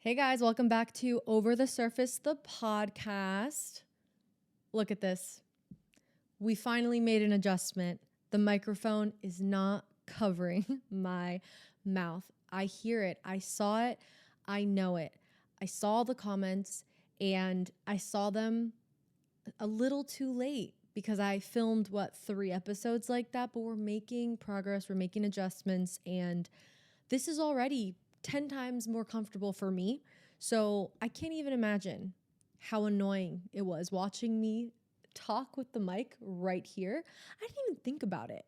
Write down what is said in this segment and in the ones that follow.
Hey guys, welcome back to Over the Surface, the podcast. Look at this. We finally made an adjustment. The microphone is not covering my mouth. I hear it. I saw it. I know it. I saw the comments and I saw them a little too late because I filmed, 3 episodes like that, but we're making progress. We're making adjustments and this is already 10 times more comfortable for me. So I can't even imagine how annoying it was watching me talk with the mic right here. I didn't even think about it.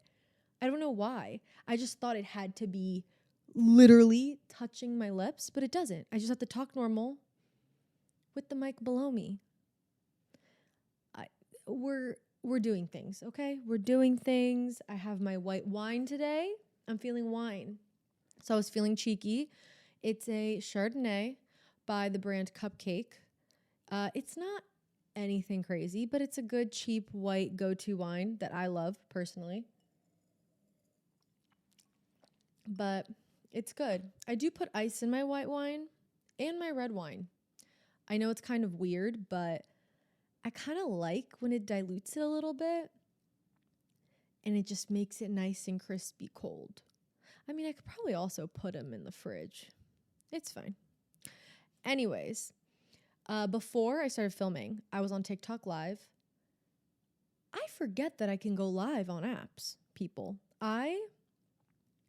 I don't know why. I just thought it had to be literally touching my lips, but it doesn't. I just have to talk normal with the mic below me. We're doing things, okay? We're doing things. I have my white wine today. I'm feeling wine. So I was feeling cheeky. It's a Chardonnay by the brand Cupcake. It's not anything crazy, but it's a good, cheap, white go-to wine that I love personally. But it's good. I do put ice in my white wine and my red wine. I know it's kind of weird, but I kind of like when it dilutes it a little bit and it just makes it nice and crispy cold. I mean, I could probably also put them in the fridge. It's fine. Anyways, before I started filming, I was on TikTok Live. I forget that I can go live on apps, people. I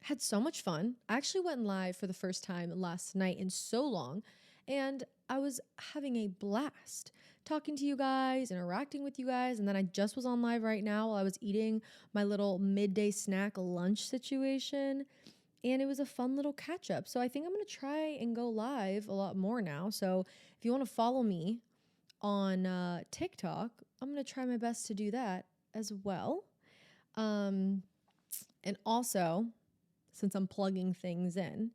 had so much fun. I actually went live for the first time last night in so long, and I was having a blast talking to you guys, interacting with you guys, and then I just was on live right now while I was eating my little midday snack lunch situation. And it was a fun little catch up. So I think I'm going to try and go live a lot more now. So if you want to follow me on TikTok, I'm going to try my best to do that as well. And also, since I'm plugging things in,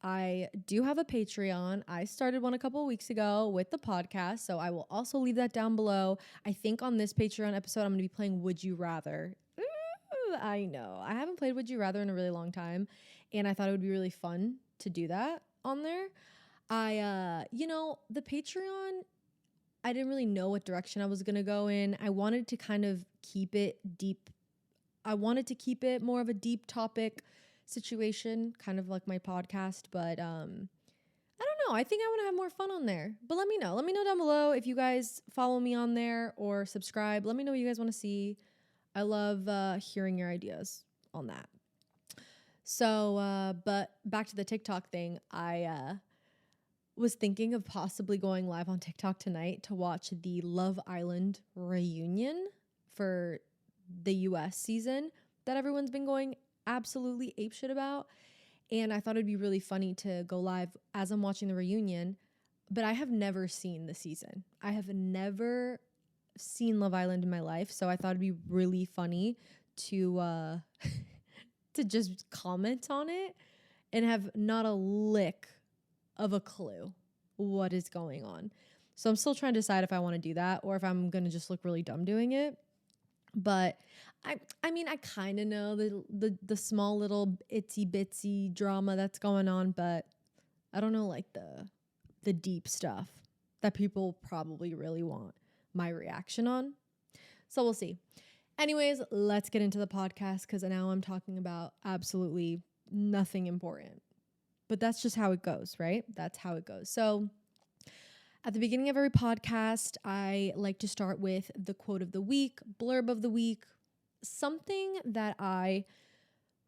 I do have a Patreon. I started one a couple of weeks ago with the podcast. So I will also leave that down below. I think on this Patreon episode, I'm going to be playing Would You Rather. I know. I haven't played Would You Rather in a really long time, and I thought it would be really fun to do that on there. The Patreon, I didn't really know what direction I was going to go in. I wanted to kind of keep it deep. I wanted to keep it more of a deep topic situation, kind of like my podcast, but I don't know. I think I want to have more fun on there. But let me know. Let me know down below if you guys follow me on there or subscribe. Let me know what you guys want to see. I love hearing your ideas on that. So, but back to the TikTok thing, I was thinking of possibly going live on TikTok tonight to watch the Love Island reunion for the US season that everyone's been going absolutely apeshit about. And I thought it'd be really funny to go live as I'm watching the reunion, but I have never seen the season. I have never seen Love Island in my life, so I thought it'd be really funny to to just comment on it and have not a lick of a clue what is going on. So I'm still trying to decide if I want to do that or if I'm going to just look really dumb doing it. But I mean, I kind of know the small little itsy bitsy drama that's going on, but I don't know like the deep stuff that people probably really want my reaction on. So we'll see. Anyways, let's get into the podcast because now I'm talking about absolutely nothing important. But that's just how it goes, right? That's how it goes. So at the beginning of every podcast, I like to start with the quote of the week, blurb of the week, something that I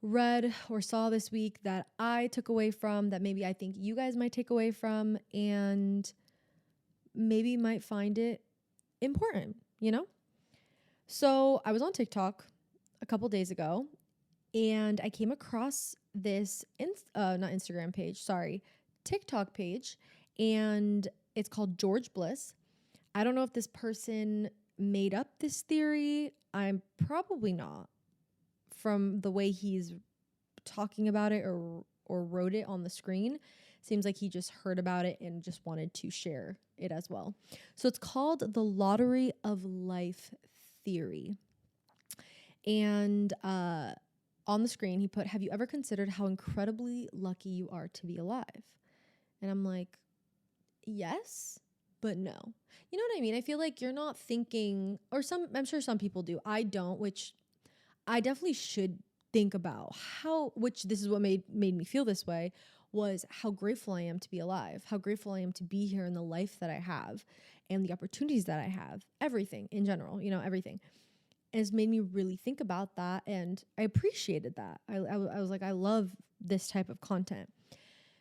read or saw this week that I took away from, that maybe I think you guys might take away from, and maybe might find it important, you know? So I was on TikTok a couple days ago and I came across this, not Instagram page, sorry, TikTok page, and it's called George Bliss. I don't know if this person made up this theory. I'm probably not, from the way he's talking about it or wrote it on the screen. Seems like he just heard about it and just wanted to share it as well. So it's called the Lottery of Life theory. And on the screen, he put, "Have you ever considered how incredibly lucky you are to be alive?" And I'm like, yes, but no. You know what I mean? I feel like you're not thinking, I'm sure some people do. I don't, which I definitely should think about which this is what made me feel this way, was how grateful I am to be alive, how grateful I am to be here in the life that I have and the opportunities that I have, everything in general, everything. And it's made me really think about that. And I appreciated that. I was like, I love this type of content.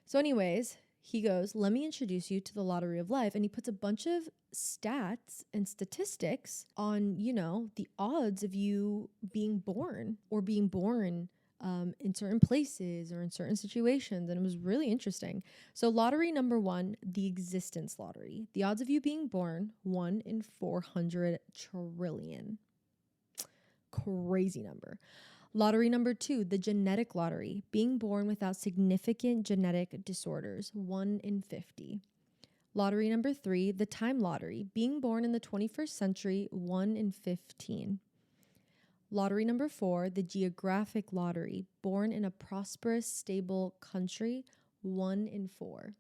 So anyways, he goes, let me introduce you to the lottery of life. And he puts a bunch of stats and statistics on, the odds of you being born in certain places or in certain situations. And it was really interesting. So lottery number 1, the existence lottery. The odds of you being born, 1 in 400 trillion. Crazy number. Lottery number 2, the genetic lottery, being born without significant genetic disorders, 1 in 50. Lottery number 3, the time lottery, being born in the 21st century, 1 in 15. Lottery number 4, the geographic lottery, born in a prosperous, stable country, 1 in 4.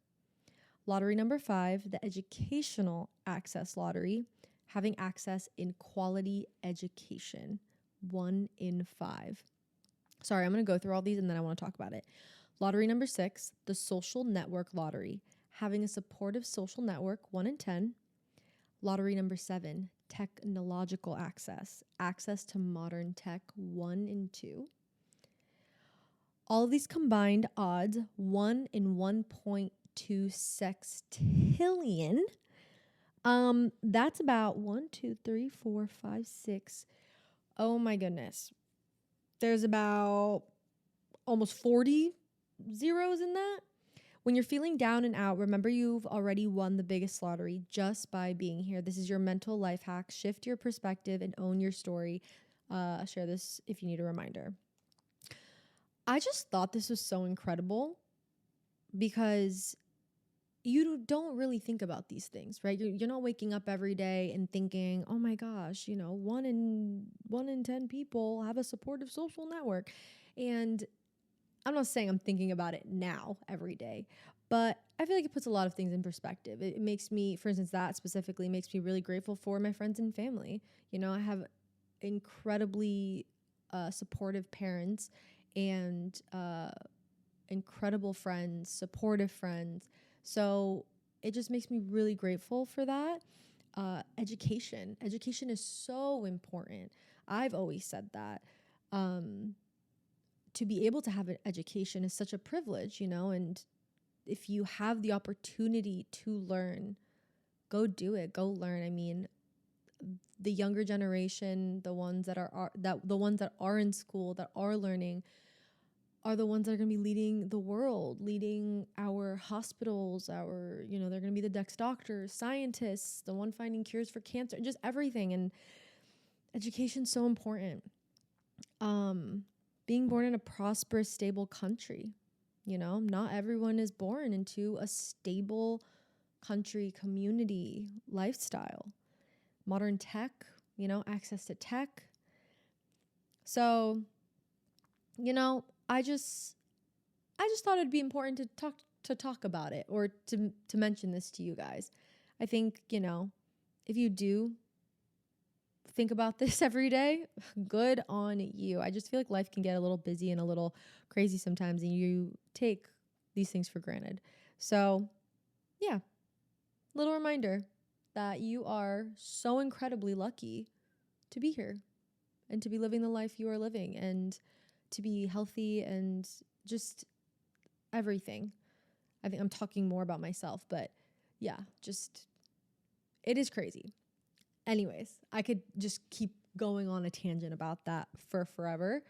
Lottery number 5, the educational access lottery, having access in quality education, 1 in 5. Sorry, I'm going to go through all these and then I want to talk about it. Lottery number 6, the social network lottery, having a supportive social network, 1 in 10. Lottery number 7, technological access to modern tech, 1 in 2. All of these combined odds, 1 in 1.2 sextillion. That's about 1, 2, 3, 4, 5, 6. Oh my goodness. There's about almost 40 zeros in that. When you're feeling down and out, remember you've already won the biggest lottery just by being here. This is your mental life hack. Shift your perspective and own your story. Share this if you need a reminder. I just thought this was so incredible because you don't really think about these things, right? You're not waking up every day and thinking, oh my gosh, 1 in 10 people have a supportive social network. And I'm not saying I'm thinking about it now every day, but I feel like it puts a lot of things in perspective. It makes me, for instance, that specifically makes me really grateful for my friends and family. I have incredibly supportive parents and incredible friends, supportive friends. So it just makes me really grateful for that. Education is so important. I've always said that. To be able to have an education is such a privilege, and if you have the opportunity to learn, go do it, go learn. I mean, the younger generation, the ones that are in school, that are learning, are the ones that are going to be leading the world, leading our hospitals, they're going to be the next doctors, scientists, the one finding cures for cancer, just everything. And education's so important. Being born in a prosperous, stable country, not everyone is born into a stable country, community, lifestyle, modern tech, access to tech. So, I just thought it'd be important to talk about it, or to mention this to you guys. I think, if you do think about this every day, good on you. I just feel like life can get a little busy and a little crazy sometimes, and you take these things for granted. So, yeah, little reminder that you are so incredibly lucky to be here and to be living the life you are living and to be healthy and just everything. I think I'm talking more about myself, but yeah, just it is crazy. Anyways, I could just keep going on a tangent about that for forever.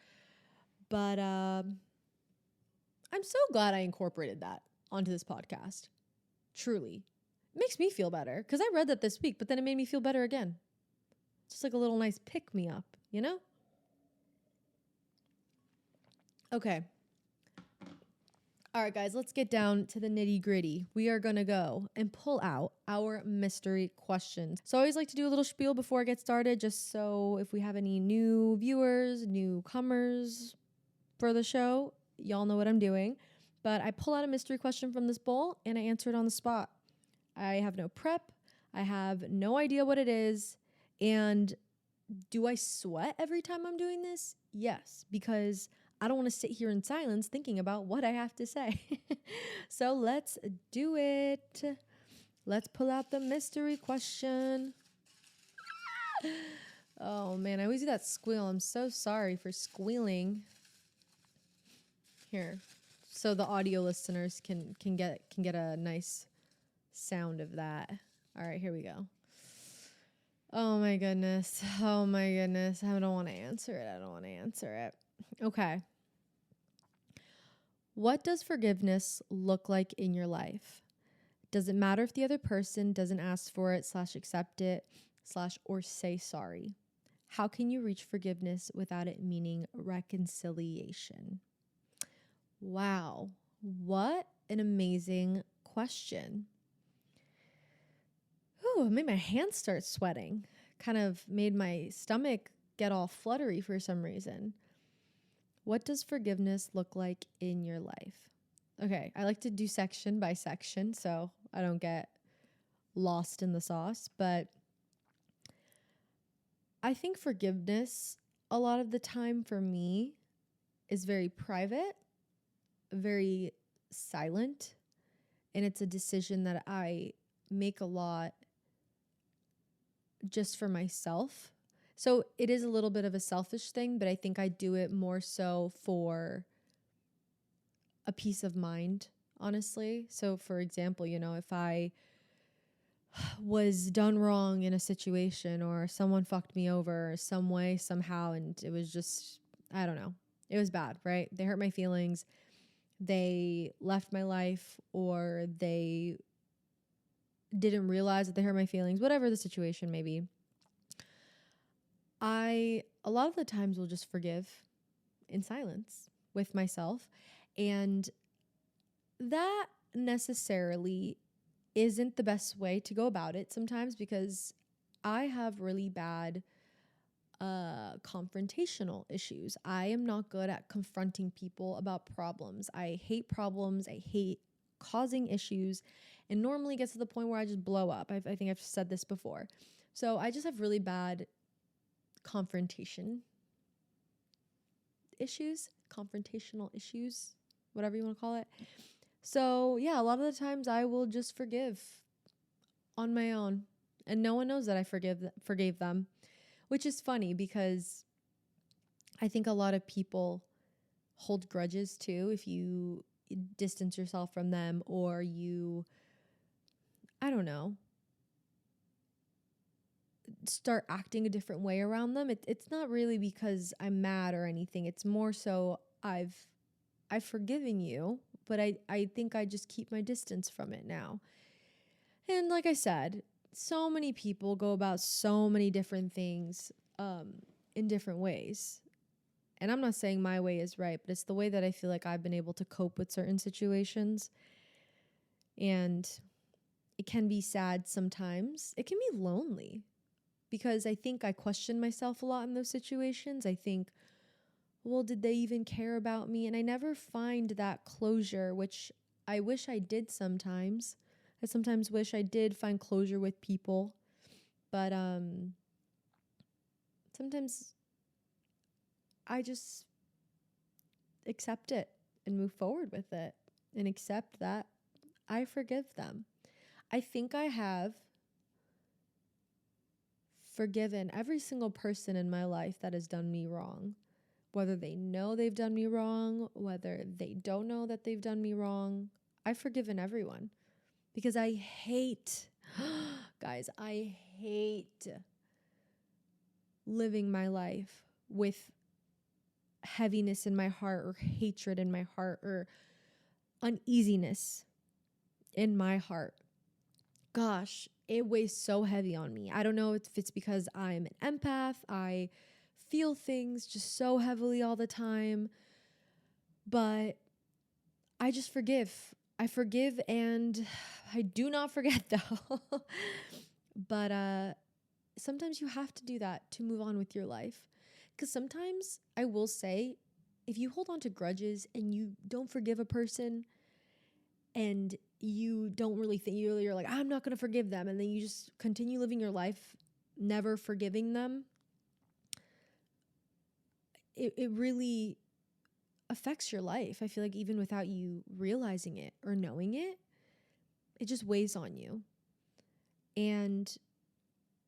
But I'm so glad I incorporated that onto this podcast. Truly. It makes me feel better because I read that this week, but then it made me feel better again. Just like a little nice pick me up, Okay. All right, guys, let's get down to the nitty gritty. We are going to go and pull out our mystery questions. So I always like to do a little spiel before I get started, just so if we have any new viewers, newcomers for the show, y'all know what I'm doing. But I pull out a mystery question from this bowl and I answer it on the spot. I have no prep. I have no idea what it is. And do I sweat every time I'm doing this? Yes, because I don't want to sit here in silence thinking about what I have to say. So let's do it. Let's pull out the mystery question. Oh man, I always do that squeal. I'm so sorry for squealing. Here, so the audio listeners can get a nice sound of that. All right, here we go. Oh my goodness. Oh my goodness. I don't want to answer it. I don't want to answer it. Okay. What does forgiveness look like in your life? Does it matter if the other person doesn't ask for it / accept it / or say sorry? How can you reach forgiveness without it meaning reconciliation? Wow. What an amazing question. Ooh, it made my hands start sweating. Kind of made my stomach get all fluttery for some reason. What does forgiveness look like in your life? Okay, I like to do section by section so I don't get lost in the sauce, but I think forgiveness a lot of the time for me is very private, very silent, and it's a decision that I make a lot just for myself. So it is a little bit of a selfish thing, but I think I do it more so for a peace of mind, honestly. So for example, if I was done wrong in a situation or someone fucked me over some way, somehow, and it was just, I don't know, it was bad, right? They hurt my feelings. They left my life, or they didn't realize that they hurt my feelings, whatever the situation may be. I, a lot of the times, will just forgive in silence with myself. And that necessarily isn't the best way to go about it sometimes, because I have really bad confrontational issues. I am not good at confronting people about problems. I hate problems. I hate causing issues, and normally gets to the point where I just blow up. I think I've said this before. So I just have really bad confrontational issues, whatever you want to call it. So yeah, a lot of the times I will just forgive on my own, and no one knows that I forgave them, which is funny because I think a lot of people hold grudges too. If you distance yourself from them, or you, I don't know, start acting a different way around them, it's not really because I'm mad or anything. It's more so I've forgiven you, but I think I just keep my distance from it now. And like I said, so many people go about so many different things in different ways. And I'm not saying my way is right, but it's the way that I feel like I've been able to cope with certain situations. And it can be sad sometimes. It can be lonely, because I think I question myself a lot in those situations. I think, well, did they even care about me? And I never find that closure, which I wish I did sometimes. I sometimes wish I did find closure with people, but sometimes I just accept it and move forward with it and accept that I forgive them. I think I have forgiven every single person in my life that has done me wrong, whether they know they've done me wrong, whether they don't know that they've done me wrong. I've forgiven everyone. Because I hate, guys, I hate living my life with heaviness in my heart, or hatred in my heart, or uneasiness in my heart. Gosh, it weighs so heavy on me. I don't know if it's because I'm an empath. I feel things just so heavily all the time, but I just forgive. I forgive, and I do not forget though. But sometimes you have to do that to move on with your life. Because sometimes, I will say, if you hold on to grudges and you don't forgive a person, and you don't really think, you're like, I'm not going to forgive them. And then you just continue living your life never forgiving them. It really affects your life. I feel like even without you realizing it or knowing it, it just weighs on you. And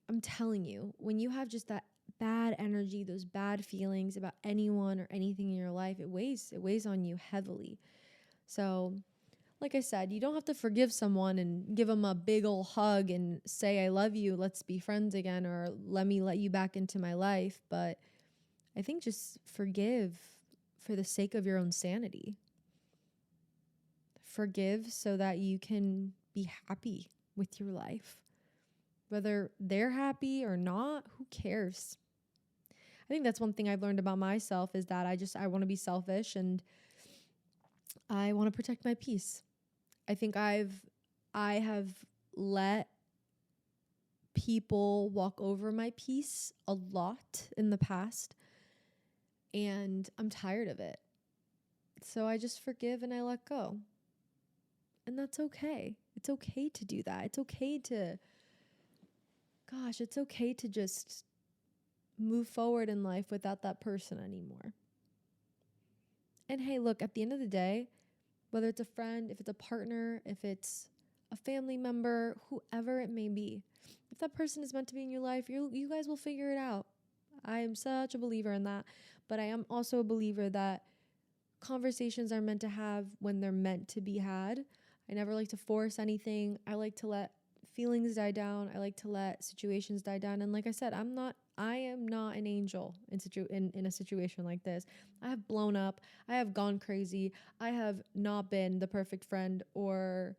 I'm telling you, when you have just that bad energy, those bad feelings about anyone or anything in your life, it weighs on you heavily. So, like I said, you don't have to forgive someone and give them a big old hug and say, I love you, let's be friends again, or let me let you back into my life. But I think just forgive for the sake of your own sanity. Forgive so that you can be happy with your life. Whether they're happy or not, who cares? I think that's one thing I've learned about myself is that I want to be selfish and I want to protect my peace. I think I have let people walk over my peace a lot in the past, and I'm tired of it. So I just forgive and I let go. And that's okay. It's okay to do that. It's okay to just move forward in life without that person anymore. And hey, look, at the end of the day, whether it's a friend, if it's a partner, if it's a family member, whoever it may be, if that person is meant to be in your life, you guys will figure it out. I am such a believer in that. But I am also a believer that conversations are meant to have when they're meant to be had. I never like to force anything. I like to let feelings die down. I like to let situations die down. And like I said, I am not an angel in a situation like this. I have blown up. I have gone crazy. I have not been the perfect friend or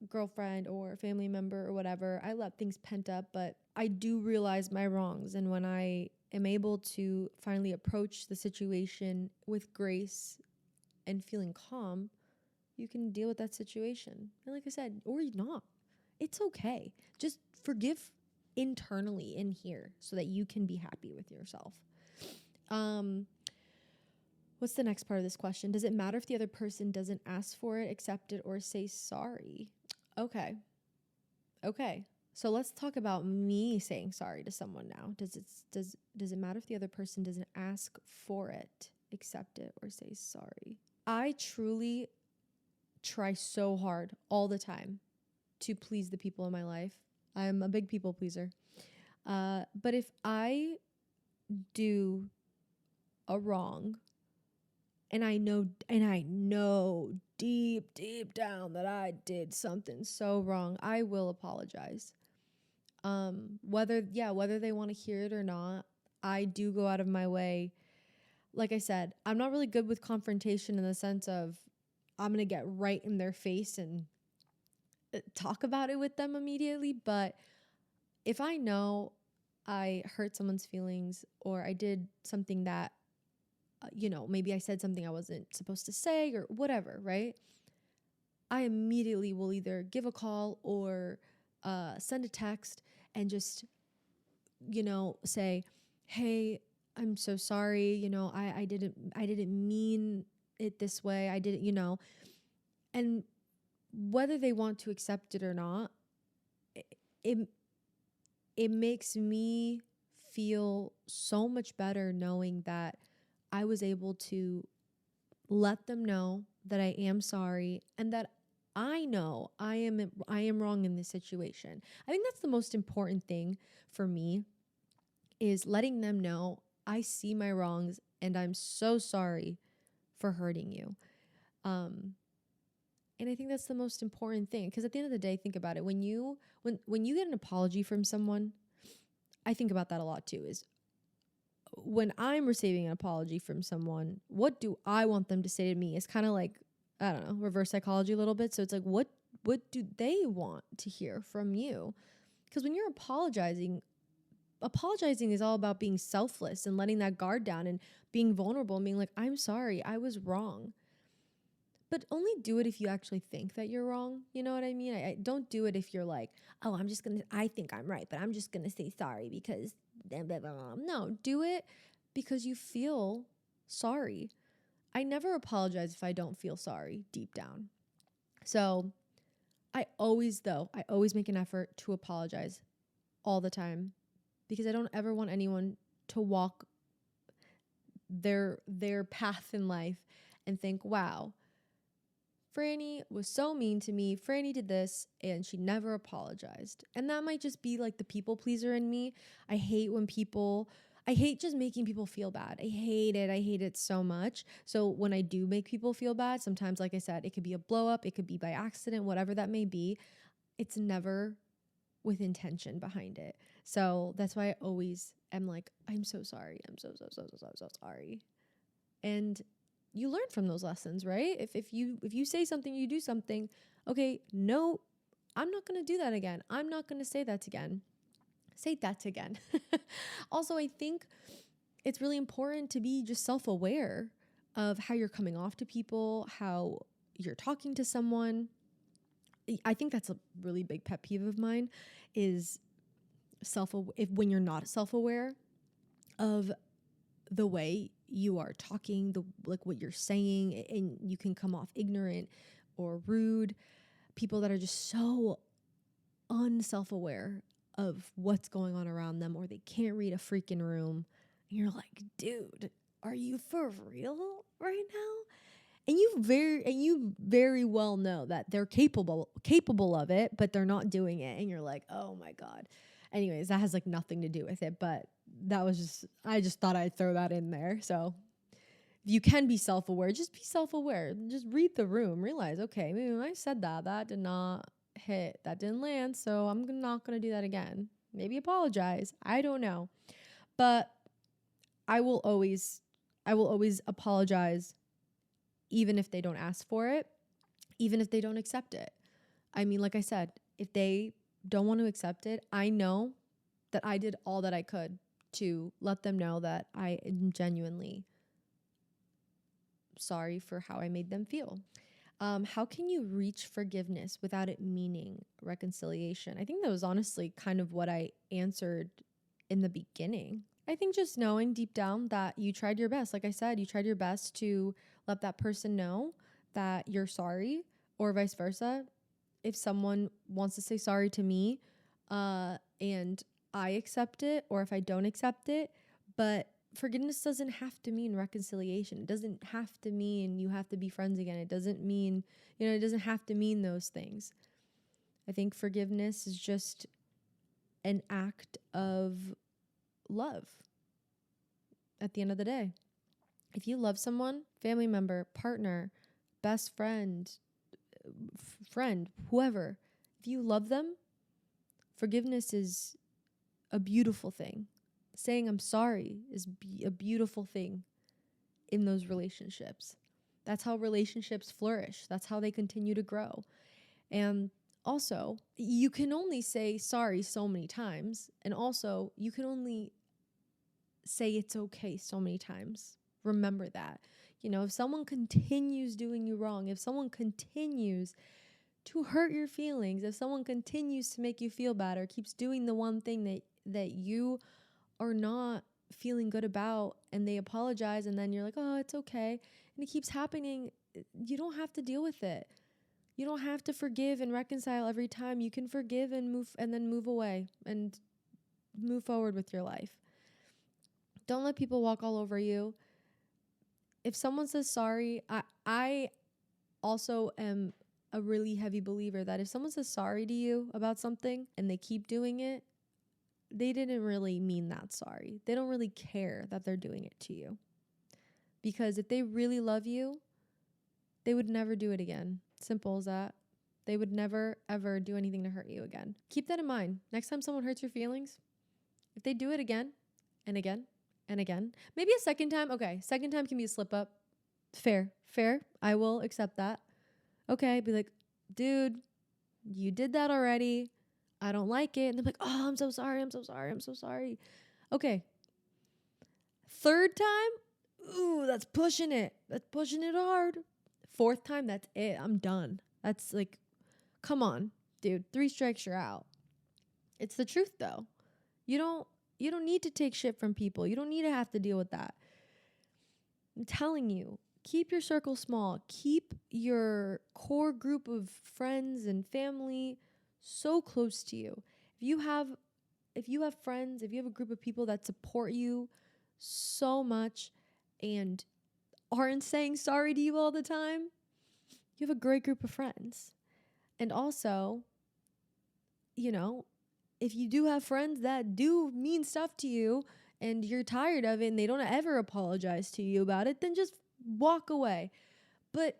girlfriend or family member or whatever. I let things pent up, but I do realize my wrongs. And when I am able to finally approach the situation with grace and feeling calm, you can deal with that situation. And like I said, or not. It's okay. Just forgive internally in here so that you can be happy with yourself. What's the next part of this question? Does it matter if the other person doesn't ask for it, accept it, or say sorry? Okay. So let's talk about me saying sorry to someone now. Does it matter if the other person doesn't ask for it, accept it, or say sorry? I truly try so hard all the time to please the people in my life. I'm a big people pleaser. But if I do a wrong and I know deep down that I did something so wrong, I will apologize. Whether they want to hear it or not, I do go out of my way. Like I said, I'm not really good with confrontation in the sense of I'm going to get right in their face and talk about it with them immediately. But if I know I hurt someone's feelings or I did something that, maybe I said something I wasn't supposed to say or whatever, right? I immediately will either give a call or send a text and just, say, hey, I'm so sorry. I didn't mean it this way. I didn't, and whether they want to accept it or not, it makes me feel so much better knowing that I was able to let them know that I am sorry and that I know I am wrong in this situation. I think that's the most important thing for me, is letting them know I see my wrongs and I'm so sorry for hurting you. And I think that's the most important thing, because at the end of the day, think about it. When you get an apology from someone, I think about that a lot too, is when I'm receiving an apology from someone, what do I want them to say to me? It's kind of like, I don't know, reverse psychology a little bit. So it's like, what do they want to hear from you? Because when you're apologizing is all about being selfless and letting that guard down and being vulnerable and being like, I'm sorry, I was wrong. But only do it if you actually think that you're wrong. You know what I mean? I don't do it if you're like, oh, I think I'm right, but I'm just going to say sorry because blah, blah, blah, blah. No, do it because you feel sorry. I never apologize if I don't feel sorry deep down. So I always make an effort to apologize all the time, because I don't ever want anyone to walk their path in life and think, wow, Franny was so mean to me. Franny did this and she never apologized. And that might just be like the people pleaser in me. I hate just making people feel bad. I hate it. I hate it so much. So when I do make people feel bad, sometimes, like I said, it could be a blow up, it could be by accident, whatever that may be. It's never with intention behind it. So that's why I always am like, I'm so sorry. I'm so sorry. And you learn from those lessons, right? If you say something, you do something, okay, no, I'm not going to do that again. I'm not going to say that again. Also, I think it's really important to be just self-aware of how you're coming off to people, how you're talking to someone. I think that's a really big pet peeve of mine, is when you're not self-aware of the way you are talking, what you're saying, and you can come off ignorant or rude. People that are just so unself-aware of what's going on around them, or they can't read a freaking room. And you're like, dude, are you for real right now? And you very well know that they're capable of it, but they're not doing it. And you're like, oh my God. Anyways, that has like nothing to do with it, but I just thought I'd throw that in there. So if you can be self-aware, just be self-aware. Just read the room, realize, okay, maybe when I said that did not hit, that didn't land. So I'm not going to do that again. Maybe apologize. I don't know. But I will always apologize, even if they don't ask for it, even if they don't accept it. I mean, like I said, if they don't want to accept it, I know that I did all that I could to let them know that I am genuinely sorry for how I made them feel. How can you reach forgiveness without it meaning reconciliation? I think that was honestly kind of what I answered in the beginning. I think just knowing deep down that you tried your best. Like I said, you tried your best to let that person know that you're sorry, or vice versa. If someone wants to say sorry to me, and I accept it, or if I don't accept it, but forgiveness doesn't have to mean reconciliation. It doesn't have to mean you have to be friends again. It doesn't mean, it doesn't have to mean those things. I think forgiveness is just an act of love at the end of the day. If you love someone, family member, partner, best friend, whoever, if you love them, forgiveness is a beautiful thing. Saying I'm sorry is a beautiful thing in those relationships. That's how relationships flourish. That's how they continue to grow. And also, you can only say sorry so many times. And also, you can only say it's okay so many times. Remember that. If someone continues doing you wrong, if someone continues to hurt your feelings, if someone continues to make you feel bad, or keeps doing the one thing that you are not feeling good about, and they apologize, and then you're like, oh, it's okay, and it keeps happening, you don't have to deal with it. You don't have to forgive and reconcile every time. You can forgive and then move away and move forward with your life. Don't let people walk all over you. If someone says sorry, I also am a really heavy believer that if someone says sorry to you about something and they keep doing it, they didn't really mean that sorry. They don't really care that they're doing it to you. Because if they really love you, they would never do it again. Simple as that. They would never, ever do anything to hurt you again. Keep that in mind. Next time someone hurts your feelings, if they do it again and again and again, maybe a second time. Okay, second time can be a slip up. Fair. I will accept that. Okay, be like, dude, you did that already. I don't like it. And they're like, oh, I'm so sorry. Okay. Third time, ooh, that's pushing it. That's pushing it hard. Fourth time, that's it. I'm done. That's like, come on, dude. 3 strikes, you're out. It's the truth, though. You don't need to take shit from people. You don't need to have to deal with that. I'm telling you, keep your circle small. Keep your core group of friends and family so close to you. If you have friends, if you have a group of people that support you so much and aren't saying sorry to you all the time, you have a great group of friends. And also, you know, if you do have friends that do mean stuff to you and you're tired of it and they don't ever apologize to you about it, then just walk away. But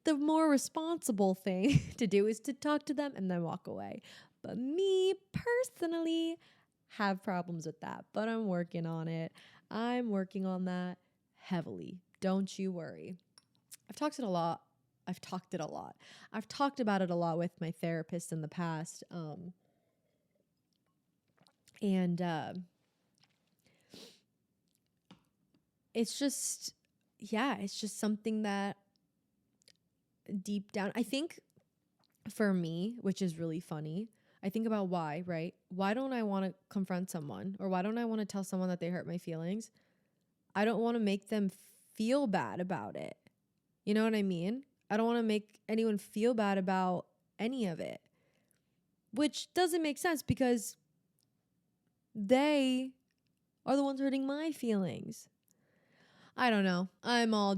the more responsible thing to do is to talk to them and then walk away. But me personally have problems with that, but I'm working on it. I'm working on that heavily. Don't you worry. I've talked it a lot. I've talked about it a lot with my therapist in the past. It's just, it's just something that deep down, I think for me, which is really funny, I think about why, right? Why don't I want to confront someone, or why don't I want to tell someone that they hurt my feelings? I don't want to make them feel bad about it. You know what I mean? I don't want to make anyone feel bad about any of it, which doesn't make sense because they are the ones hurting my feelings. I don't know. I'm all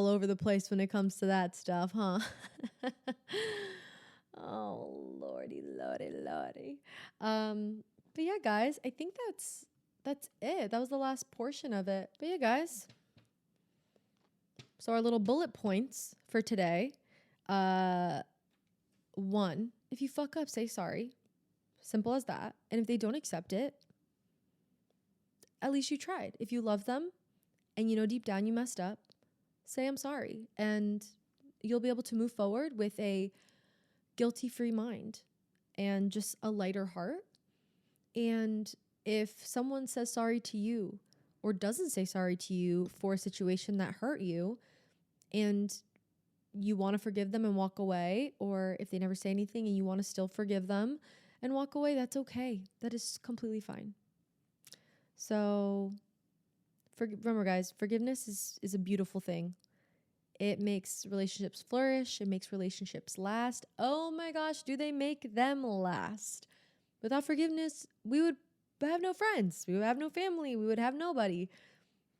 over the place when it comes to that stuff, huh? Oh, lordy. But yeah, guys, I think that's it. That was the last portion of it. But yeah, guys. So our little bullet points for today. 1, if you fuck up, say sorry. Simple as that. And if they don't accept it, at least you tried. If you love them and you know deep down you messed up, say I'm sorry. And you'll be able to move forward with a guilty-free mind and just a lighter heart. And if someone says sorry to you or doesn't say sorry to you for a situation that hurt you and you want to forgive them and walk away, or if they never say anything and you want to still forgive them and walk away, that's okay. That is completely fine. So remember, guys, forgiveness is a beautiful thing. It makes relationships flourish. It makes relationships last. Oh my gosh, do they make them last? Without forgiveness, we would have no friends. We would have no family. We would have nobody.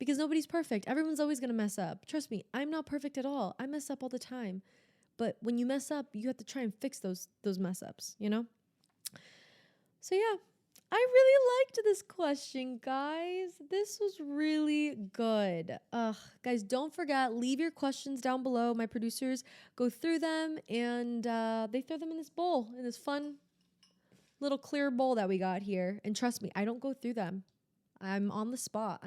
Because nobody's perfect. Everyone's always going to mess up. Trust me, I'm not perfect at all. I mess up all the time. But when you mess up, you have to try and fix those mess ups, you know? So yeah, I really liked this question, guys. This was really good. Guys, don't forget, leave your questions down below. My producers go through them and they throw them in this bowl, in this fun little clear bowl that we got here. And trust me, I don't go through them. I'm on the spot.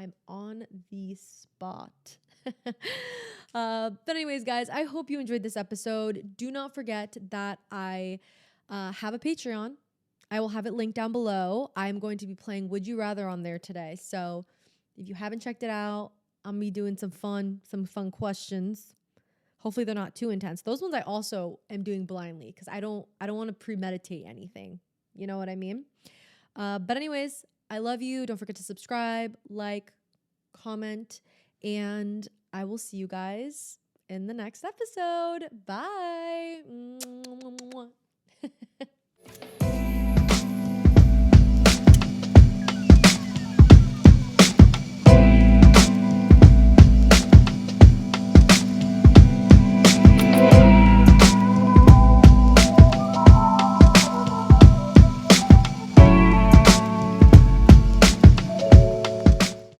But anyways, guys, I hope you enjoyed this episode. Do not forget that I have a Patreon. I will have it linked down below. I'm going to be playing Would You Rather on there today. So if you haven't checked it out, I'm going to be doing some fun questions. Hopefully they're not too intense. Those ones I also am doing blindly because I don't want to premeditate anything. You know what I mean? But anyways, I love you. Don't forget to subscribe, like, comment, and I will see you guys in the next episode. Bye.